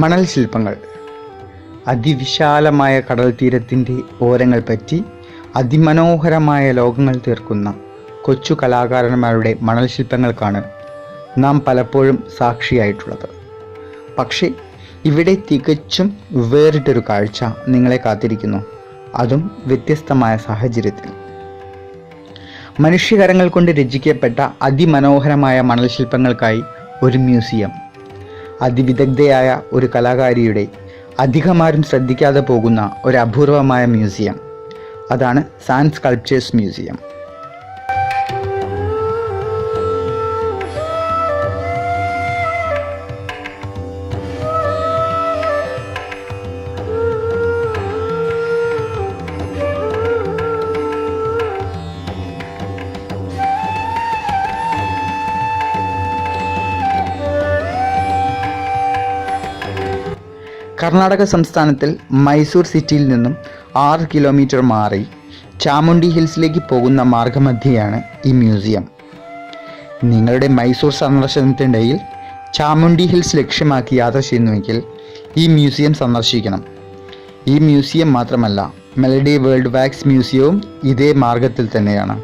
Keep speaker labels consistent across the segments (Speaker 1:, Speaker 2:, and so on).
Speaker 1: മണൽ ശില്പങ്ങൾ. അതിവിശാലമായ കടൽ തീരത്തിൻ്റെ ഓരങ്ങൾ പറ്റി അതിമനോഹരമായ ലോകങ്ങൾ തീർക്കുന്ന കൊച്ചു കലാകാരന്മാരുടെ മണൽ ശില്പങ്ങൾക്കാണ് നാം പലപ്പോഴും സാക്ഷിയായിട്ടുള്ളത്. പക്ഷേ ഇവിടെ തികച്ചും വേറിട്ടൊരു കാഴ്ച നിങ്ങളെ കാത്തിരിക്കുന്നു, അതും വ്യത്യസ്തമായ സാഹചര്യത്തിൽ. മനുഷ്യകരങ്ങൾ കൊണ്ട് രചിക്കപ്പെട്ട അതിമനോഹരമായ മണൽ ശില്പങ്ങൾക്കായി ഒരു മ്യൂസിയം. അതിവിദഗ്ധയായ ഒരു കലാകാരിയുടെ അധികമാരും ശ്രദ്ധിക്കാതെ പോകുന്ന ഒരു അപൂർവമായ മ്യൂസിയം. അതാണ് സാൻഡ് സ്കൾപ്ചേഴ്സ് മ്യൂസിയം. കർണാടക സംസ്ഥാനത്തിൽ മൈസൂർ സിറ്റിയിൽ നിന്നും 6 കിലോമീറ്റർ മാറി ചാമുണ്ഡി ഹിൽസിലേക്ക് പോകുന്ന മാർഗമധ്യയാണ് ഈ മ്യൂസിയം. നിങ്ങളുടെ മൈസൂർ സന്ദർശനത്തിനിടയിൽ ചാമുണ്ഡി ഹിൽസ് ലക്ഷ്യമാക്കി യാത്ര ചെയ്യുന്നുവെങ്കിൽ ഈ മ്യൂസിയം സന്ദർശിക്കണം. ഈ മ്യൂസിയം മാത്രമല്ല, മെലഡി വേൾഡ് വാക്സ് മ്യൂസിയവും ഇതേ മാർഗത്തിൽ തന്നെയാണ്.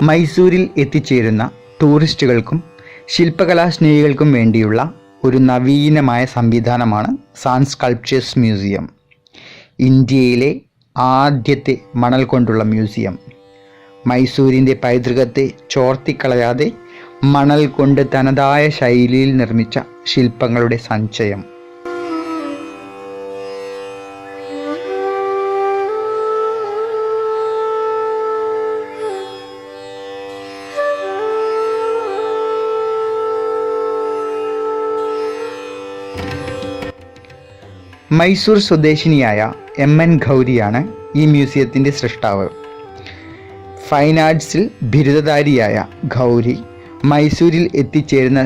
Speaker 1: മൈസൂരിൽ എത്തിച്ചേരുന്ന ടൂറിസ്റ്റുകൾക്കും ശില്പകലാസ്നേഹികൾക്കും വേണ്ടിയുള്ള ഒരു നവീനമായ സംവിധാനമാണ് സാൻഡ് സ്കൾപ്ചേഴ്സ് മ്യൂസിയം. ഇന്ത്യയിലെ ആദ്യത്തെ മണൽ കൊണ്ടുള്ള മ്യൂസിയം. മൈസൂരിൻ്റെ പൈതൃകത്തെ ചോർത്തിക്കളയാതെ മണൽ കൊണ്ട് തനതായ ശൈലിയിൽ നിർമ്മിച്ച ശില്പങ്ങളുടെ സഞ്ചയം. മൈസൂർ സ്വദേശിനിയായ MN ഗൗരിയാണ് ഈ മ്യൂസിയത്തിൻ്റെ സൃഷ്ടാവ്. ഫൈൻ ആർട്സിൽ ബിരുദധാരിയായ ഗൗരി മൈസൂരിൽ എത്തിച്ചേരുന്ന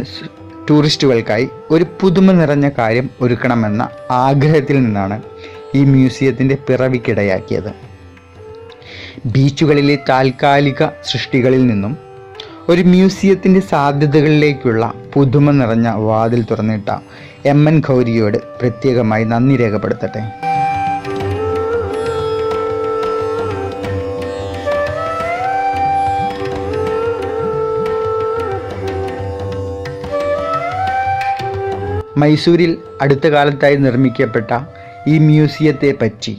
Speaker 1: ടൂറിസ്റ്റുകൾക്കായി ഒരു പുതുമ നിറഞ്ഞ കാര്യം ഒരുക്കണമെന്ന ആഗ്രഹത്തിൽ നിന്നാണ് ഈ മ്യൂസിയത്തിൻ്റെ പിറവിക്കിടയാക്കിയത്. ബീച്ചുകളിലെ താൽക്കാലിക സൃഷ്ടികളിൽ നിന്നും ഒരു മ്യൂസിയത്തിൻ്റെ സാധ്യതകളിലേക്കുള്ള പുതുമ നിറഞ്ഞ വാതിൽ തുറന്നിട്ട MN ഗൗരിയോട് പ്രത്യേകമായി നന്ദി രേഖപ്പെടുത്തട്ടെ. മൈസൂരിൽ അടുത്ത കാലത്തായി നിർമ്മിക്കപ്പെട്ട ഈ മ്യൂസിയത്തെ പറ്റി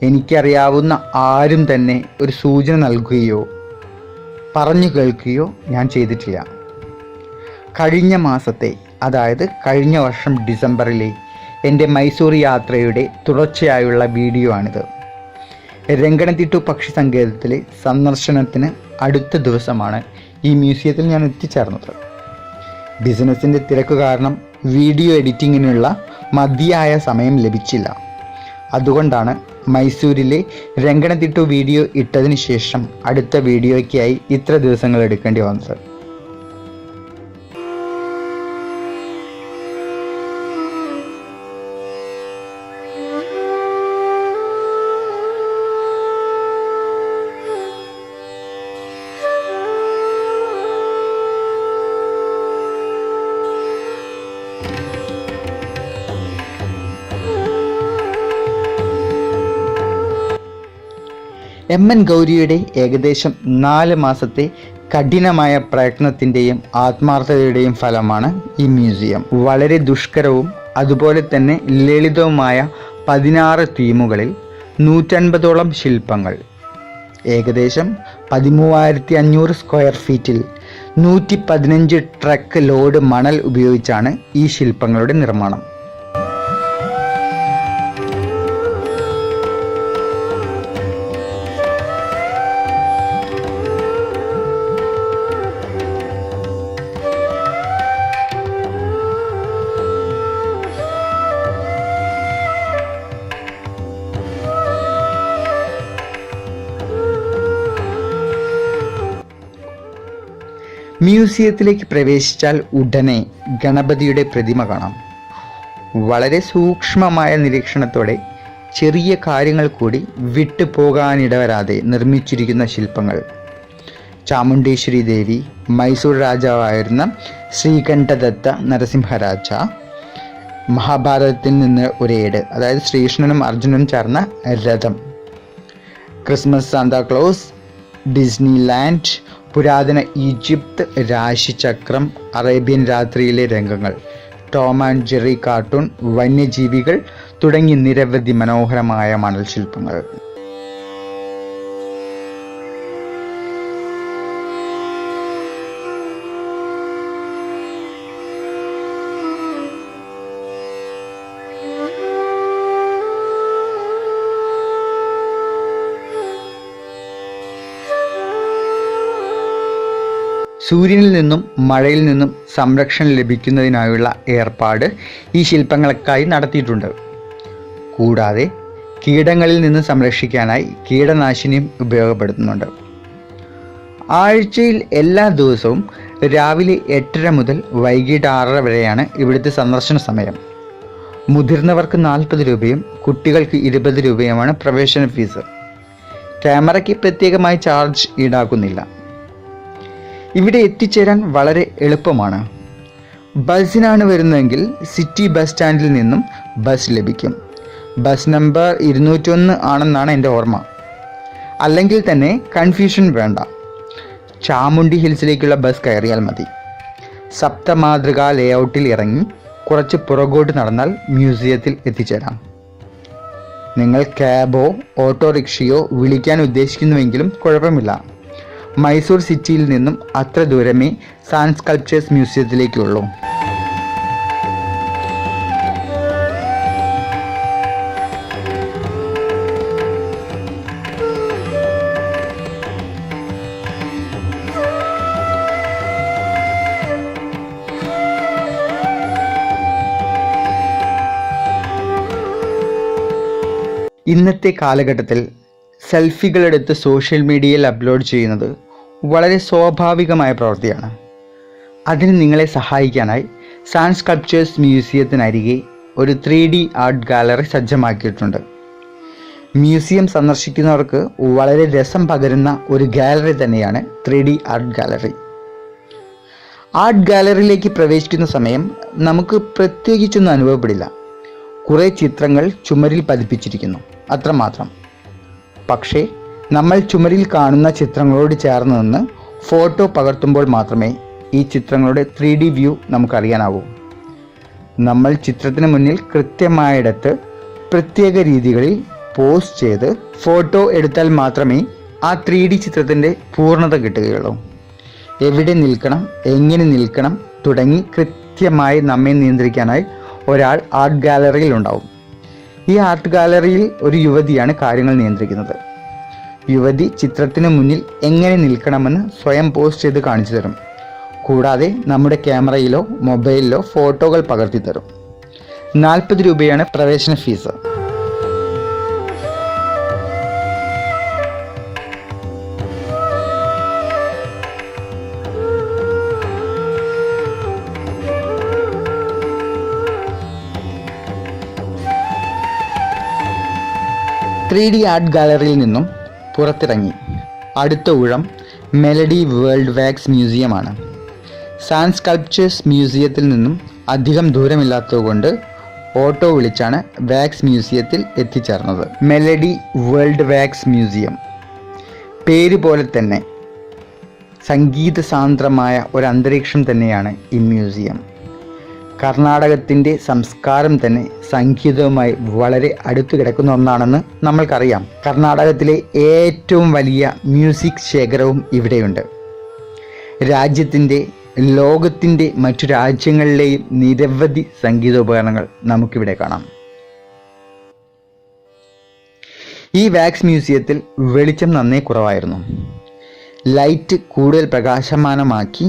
Speaker 1: എനിക്കറിയാവുന്ന ആരും തന്നെ ഒരു സൂചന നൽകുകയോ പറഞ്ഞു കേൾക്കുകയോ ഞാൻ ചെയ്തിട്ടില്ല. കഴിഞ്ഞ മാസത്തെ, അതായത് കഴിഞ്ഞ വർഷം ഡിസംബറിലെ എൻ്റെ മൈസൂർ യാത്രയുടെ തുടർച്ചയായുള്ള വീഡിയോ ആണിത്. രംഗണത്തിട്ടു പക്ഷി സങ്കേതത്തിലെ സന്ദർശനത്തിന് അടുത്ത ദിവസമാണ് ഈ മ്യൂസിയത്തിൽ ഞാൻ എത്തിച്ചേർന്നത്. ബിസിനസ്സിൻ്റെ തിരക്ക് കാരണം വീഡിയോ എഡിറ്റിങ്ങിനുള്ള മതിയായ സമയം ലഭിച്ചില്ല. അതുകൊണ്ടാണ് മൈസൂരിലെ രംഗണത്തിട്ടു വീഡിയോ ഇട്ടതിന് ശേഷം അടുത്ത വീഡിയോയ്ക്കായി ഇത്ര ദിവസങ്ങൾ എടുക്കേണ്ടി വന്നത്. MN ഗൗരിയുടെ ഏകദേശം 4 മാസത്തെ കഠിനമായ പ്രയത്നത്തിൻ്റെയും ആത്മാർത്ഥതയുടെയും ഫലമാണ് ഈ മ്യൂസിയം. വളരെ ദുഷ്കരവും അതുപോലെ തന്നെ ലളിതവുമായ 16 തീമുകളിൽ 150ഓളം ശില്പങ്ങൾ, ഏകദേശം 13,500 സ്ക്വയർ ഫീറ്റിൽ 115 ട്രക്ക് ലോഡ് മണൽ ഉപയോഗിച്ചാണ് ഈ ശില്പങ്ങളുടെ നിർമ്മാണം. മ്യൂസിയത്തിലേക്ക് പ്രവേശിച്ചാൽ ഉടനെ ഗണപതിയുടെ പ്രതിമ കാണാം. വളരെ സൂക്ഷ്മമായ നിരീക്ഷണത്തോടെ ചെറിയ കാര്യങ്ങൾ കൂടി വിട്ടു പോകാനിടവരാതെ നിർമ്മിച്ചിരിക്കുന്ന ശില്പങ്ങൾ. ചാമുണ്ടേശ്വരി ദേവി, മൈസൂർ രാജാവായിരുന്ന ശ്രീകണ്ഠദത്ത നരസിംഹരാജ, മഹാഭാരതത്തിൽ നിന്ന് ഒരു ഏട്, അതായത് ശ്രീകൃഷ്ണനും അർജുനനും ചേർന്ന രഥം, ക്രിസ്മസ് സാന്താക്ലോസ്, ഡിസ്നി ലാൻഡ്, പുരാതന ഈജിപ്ത് രാശിചക്രം, അറേബ്യൻ രാത്രിയിലെ രംഗങ്ങൾ, ടോം ആൻഡ് ജെറി കാർട്ടൂൺ, വന്യജീവികൾ തുടങ്ങി നിരവധി മനോഹരമായ മണൽ ശില്പങ്ങൾ. സൂര്യനിൽ നിന്നും മഴയിൽ നിന്നും സംരക്ഷണം ലഭിക്കുന്നതിനായുള്ള ഏർപ്പാട് ഈ ശില്പങ്ങൾക്കായി നടത്തിയിട്ടുണ്ട്. കൂടാതെ കീടങ്ങളിൽ നിന്ന് സംരക്ഷിക്കാനായി കീടനാശിനിയും ഉപയോഗപ്പെടുത്തുന്നുണ്ട്. ആഴ്ചയിൽ എല്ലാ ദിവസവും രാവിലെ 8:30 മുതൽ വൈകിട്ട് 6:30 വരെയാണ് ഇവിടുത്തെ സന്ദർശന സമയം. മുതിർന്നവർക്ക് 40 രൂപയും കുട്ടികൾക്ക് 20 രൂപയുമാണ് പ്രവേശന ഫീസ്. ക്യാമറയ്ക്ക് പ്രത്യേകമായി ചാർജ് ഈടാക്കുന്നില്ല. ഇവിടെ എത്തിച്ചേരാൻ വളരെ എളുപ്പമാണ്. ബസ്സിനാണ് വരുന്നതെങ്കിൽ സിറ്റി ബസ് സ്റ്റാൻഡിൽ നിന്നും ബസ് ലഭിക്കും. ബസ് നമ്പർ 201 ആണെന്നാണ് എൻ്റെ ഓർമ്മ. അല്ലെങ്കിൽ തന്നെ കൺഫ്യൂഷൻ വേണ്ട, ചാമുണ്ടി ഹിൽസിലേക്കുള്ള ബസ് കയറിയാൽ മതി. സപ്തമാതൃക ലേഔട്ടിൽ ഇറങ്ങി കുറച്ച് പുറകോട്ട് നടന്നാൽ മ്യൂസിയത്തിൽ എത്തിച്ചേരാം. നിങ്ങൾ ക്യാബോ ഓട്ടോറിക്ഷയോ വിളിക്കാൻ ഉദ്ദേശിക്കുന്നുവെങ്കിലും കുഴപ്പമില്ല. മൈസൂർ സിറ്റിയിൽ നിന്നും അത്ര ദൂരമേ സാൻഡ് സ്കൾപ്ചേഴ്സ് മ്യൂസിയത്തിലേക്കുള്ളൂ. ഇന്നത്തെ കാലഘട്ടത്തിൽ സെൽഫികളെടുത്ത് സോഷ്യൽ മീഡിയയിൽ അപ്ലോഡ് ചെയ്യുന്നത് വളരെ സ്വാഭാവികമായ പ്രവൃത്തിയാണ്. അതിന് നിങ്ങളെ സഹായിക്കാനായി സാൻഡ് സ്കൾപ്ചേഴ്സ് മ്യൂസിയത്തിനരികെ ഒരു 3D ആർട്ട് ഗാലറി സജ്ജമാക്കിയിട്ടുണ്ട്. മ്യൂസിയം സന്ദർശിക്കുന്നവർക്ക് വളരെ രസം പകരുന്ന ഒരു ഗാലറി തന്നെയാണ് 3D ആർട്ട് ഗാലറി. ആർട്ട് ഗാലറിയിലേക്ക് പ്രവേശിക്കുന്ന സമയം നമുക്ക് പ്രത്യേകിച്ചൊന്നും അനുഭവപ്പെടില്ല. കുറേ ചിത്രങ്ങൾ ചുമരിൽ പതിപ്പിച്ചിരിക്കുന്നു, അത്രമാത്രം. പക്ഷേ നമ്മൾ ചുമരിൽ കാണുന്ന ചിത്രങ്ങളോട് ചേർന്ന് നിന്ന് ഫോട്ടോ പകർത്തുമ്പോൾ മാത്രമേ ഈ ചിത്രങ്ങളുടെ 3D വ്യൂ നമുക്കറിയാനാവൂ. നമ്മൾ ചിത്രത്തിന് മുന്നിൽ കൃത്യമായിടത്ത് പ്രത്യേക രീതികളിൽ പോസ് ചെയ്ത് ഫോട്ടോ എടുത്താൽ മാത്രമേ ആ 3D ചിത്രത്തിൻ്റെ പൂർണ്ണത കിട്ടുകയുള്ളൂ. എവിടെ നിൽക്കണം, എങ്ങനെ നിൽക്കണം തുടങ്ങി കൃത്യമായി നമ്മെ നിയന്ത്രിക്കാനായി ഒരാൾ ആർട്ട് ഗാലറിയിൽ ഉണ്ടാവും. ഈ ആർട്ട് ഗാലറിയിൽ ഒരു യുവതിയാണ് കാര്യങ്ങൾ നിയന്ത്രിക്കുന്നത്. യുവതി ചിത്രത്തിന് മുന്നിൽ എങ്ങനെ നിൽക്കണമെന്ന് സ്വയം പോസ്റ്റ് ചെയ്ത് കാണിച്ചു തരും. കൂടാതെ നമ്മുടെ ക്യാമറയിലോ മൊബൈലിലോ ഫോട്ടോകൾ പകർത്തി തരും. 40 രൂപയാണ് പ്രവേശന ഫീസ്. ത്രീ ഡി ആർട്ട് ഗാലറിയിൽ നിന്നും പുറത്തിറങ്ങി അടുത്ത ഊഴം മെലഡി വേൾഡ് വാക്സ് മ്യൂസിയമാണ്. സാൻഡ് സ്കൾപ്ചേഴ്സ് മ്യൂസിയത്തിൽ നിന്നും അധികം ദൂരമില്ലാത്തതുകൊണ്ട് ഓട്ടോ വിളിച്ചാണ് വാക്സ് മ്യൂസിയത്തിൽ എത്തിച്ചേർന്നത്. മെലഡി വേൾഡ് വാക്സ് മ്യൂസിയം പേര് പോലെ തന്നെ സംഗീത സാന്ദ്രമായ ഒരു അന്തരീക്ഷം തന്നെയാണ് ഈ മ്യൂസിയം. കർണാടകത്തിൻ്റെ സംസ്കാരം തന്നെ സംഗീതവുമായി വളരെ അടുത്ത് കിടക്കുന്ന ഒന്നാണെന്ന് നമ്മൾക്കറിയാം. കർണാടകത്തിലെ ഏറ്റവും വലിയ മ്യൂസിക് ശേഖരവും ഇവിടെയുണ്ട്. രാജ്യത്തിൻ്റെ, ലോകത്തിൻ്റെ മറ്റു രാജ്യങ്ങളിലെയും നിരവധി സംഗീതോപകരണങ്ങൾ നമുക്കിവിടെ കാണാം. ഈ വാക്സ് മ്യൂസിയത്തിൽ വെളിച്ചം നന്നേ കുറവായിരുന്നു. ലൈറ്റ് കൂടുതൽ പ്രകാശമാനമാക്കി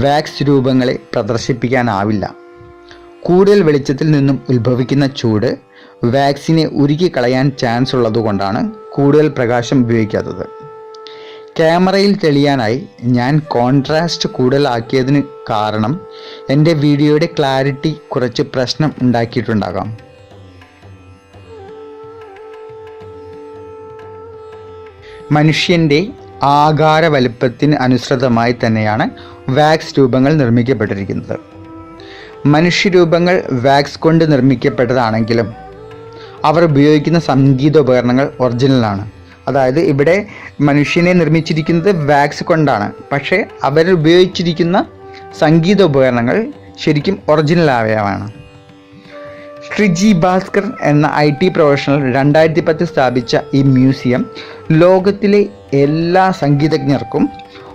Speaker 1: വാക്സ് രൂപങ്ങളെ പ്രദർശിപ്പിക്കാനാവില്ല. കൂടുതൽ വെളിച്ചത്തിൽ നിന്നും ഉത്ഭവിക്കുന്ന ചൂട് വാക്സിനെ ഉരുക്കി കളയാൻ ചാൻസ് ഉള്ളതുകൊണ്ടാണ് കൂടുതൽ പ്രകാശം ഉപയോഗിക്കാത്തത്. ക്യാമറയിൽ തെളിയാനായി ഞാൻ കോൺട്രാസ്റ്റ് കൂടുതലാക്കിയതിന് കാരണം എൻ്റെ വീഡിയോയുടെ ക്ലാരിറ്റി കുറച്ച് പ്രശ്നം ഉണ്ടാക്കിയിട്ടുണ്ടാകാം. മനുഷ്യൻ്റെ ആകാര വലുപ്പത്തിന് അനുസൃതമായി തന്നെയാണ് വാക്സ് രൂപങ്ങൾ നിർമ്മിക്കപ്പെട്ടിരിക്കുന്നത്. മനുഷ്യരൂപങ്ങൾ വാക്സ് കൊണ്ട് നിർമ്മിക്കപ്പെട്ടതാണെങ്കിലും അവർ ഉപയോഗിക്കുന്ന സംഗീതോപകരണങ്ങൾ ഒറിജിനലാണ്. അതായത് ഇവിടെ മനുഷ്യനെ നിർമ്മിച്ചിരിക്കുന്നത് വാക്സ് കൊണ്ടാണ്, പക്ഷേ അവർ ഉപയോഗിച്ചിരിക്കുന്ന സംഗീതോപകരണങ്ങൾ ശരിക്കും ഒറിജിനൽ അവയവമാണ്. ശ്രീജി ഭാസ്കർ എന്ന IT പ്രൊഫഷണൽ 2010 സ്ഥാപിച്ച ഈ മ്യൂസിയം ലോകത്തിലെ എല്ലാ സംഗീതജ്ഞർക്കും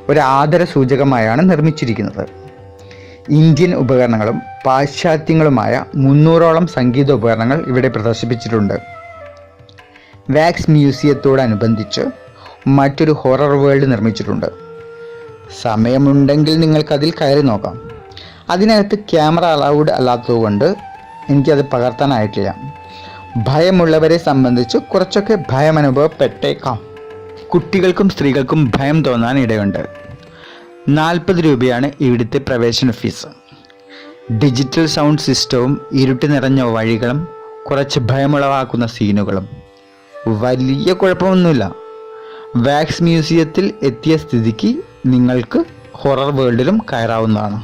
Speaker 1: ഒരു ആദര സൂചകമായാണ് നിർമ്മിച്ചിരിക്കുന്നത്. ഇന്ത്യൻ ഉപകരണങ്ങളും പാശ്ചാത്യങ്ങളുമായ 300ഓളം സംഗീതോപകരണങ്ങൾ ഇവിടെ പ്രദർശിപ്പിച്ചിട്ടുണ്ട്. വാക്സ് മ്യൂസിയത്തോടനുബന്ധിച്ച് മറ്റൊരു ഹൊറർ വേൾഡ് നിർമ്മിച്ചിട്ടുണ്ട്. സമയമുണ്ടെങ്കിൽ നിങ്ങൾക്കതിൽ കയറി നോക്കാം. അതിനകത്ത് ക്യാമറ അലൗഡ് അല്ലാത്തതുകൊണ്ട് എനിക്കത് പകർത്താനായിട്ടില്ല. ഭയമുള്ളവരെ സംബന്ധിച്ച് കുറച്ചൊക്കെ ഭയം അനുഭവപ്പെട്ടേക്കാം. കുട്ടികൾക്കും സ്ത്രീകൾക്കും ഭയം തോന്നാൻ ഇടയുണ്ട്. 40 രൂപയാണ് ഇവിടുത്തെ പ്രവേശന ഫീസ്. ഡിജിറ്റൽ സൗണ്ട് സിസ്റ്റവും ഇരുട്ട് നിറഞ്ഞ വഴികളും കുറച്ച് ഭയമുളവാക്കുന്ന സീനുകളും. വലിയ കുഴപ്പമൊന്നുമില്ല. വാക്സ് മ്യൂസിയത്തിൽ എത്തിയ സ്ഥിതിക്ക് നിങ്ങൾക്ക് ഹൊറർ വേൾഡിലും കയറാവുന്നതാണ്.